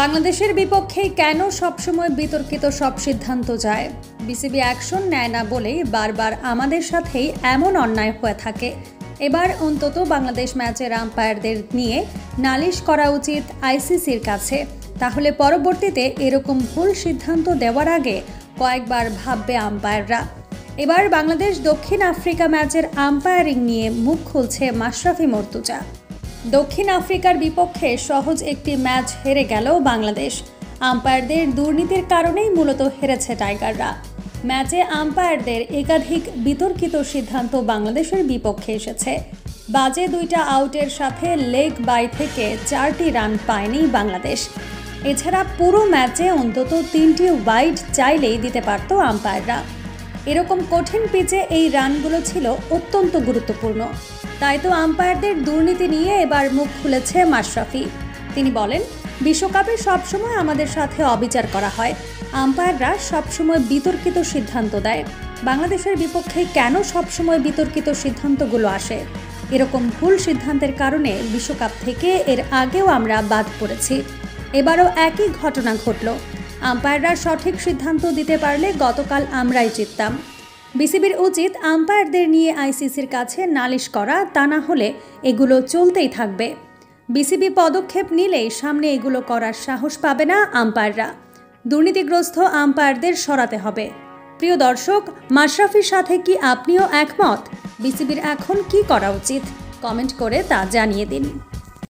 বাংলাদেশের বিপক্ষে কেন সবসময় বিতর্কিত সব সিদ্ধান্ত যায়? বিসিবি অ্যাকশন নেয় না বলেই বারবার আমাদের সাথেই এমন অন্যায় হয়ে থাকে। এবার অন্তত বাংলাদেশ ম্যাচের আম্পায়ারদের নিয়ে নালিশ করা উচিত আইসিসির কাছে। তাহলে পরবর্তীতে এরকম ভুল সিদ্ধান্ত দেওয়ার আগে কয়েকবার ভাববে আম্পায়াররা। এবার বাংলাদেশ দক্ষিণ আফ্রিকা ম্যাচের আম্পায়ারিং নিয়ে মুখ খুলছে মাশরাফি মর্তুজা। দক্ষিণ আফ্রিকার বিপক্ষে সহজ একটি ম্যাচ হেরে গেল বাংলাদেশ। আম্পায়ারদের দুর্নীতির কারণেই মূলত হেরেছে টাইগাররা। ম্যাচে আম্পায়ারদের একাধিক বিতর্কিত সিদ্ধান্ত বাংলাদেশের বিপক্ষে এসেছে। বাজে দুইটা আউটের সাথে লেগ বাই থেকে 4টি রান পায়নি বাংলাদেশ। এছাড়া পুরো ম্যাচে অন্তত 3টি ওয়াইড চাইলেই দিতে পারত আম্পায়াররা। এরকম কঠিন পিচে এই রানগুলো ছিল অত্যন্ত গুরুত্বপূর্ণ। তাই তো আম্পায়ারদের দুর্নীতি নিয়ে এবার মুখ খুলেছে মাশরাফি। তিনি বলেন, বিশ্বকাপে সবসময় আমাদের সাথে অবিচার করা হয়। আম্পায়াররা সবসময় বিতর্কিত সিদ্ধান্ত দেয়। বাংলাদেশের বিপক্ষে কেন সবসময় বিতর্কিত সিদ্ধান্তগুলো আসে? এরকম ভুল সিদ্ধান্তের কারণে বিশ্বকাপ থেকে এর আগেও আমরা বাদ পড়েছি। এবারও একই ঘটনা ঘটল। আম্পায়াররা সঠিক সিদ্ধান্ত দিতে পারলে গতকাল আমরাই জিততাম। বিসিবির উচিত আম্পায়ারদের নিয়ে আইসিসির কাছে নালিশ করা, তা না হলে এগুলো চলতেই থাকবে। বিসিবি পদক্ষেপ নিলেই সামনে এগুলো করার সাহস পাবে না আম্পায়াররা। দুর্নীতিগ্রস্ত আম্পায়ারদের সরাতে হবে। প্রিয় দর্শক, মাশরাফির সাথে কি আপনিও একমত? বিসিবির এখন কি করা উচিত? কমেন্ট করে তা জানিয়ে দিন।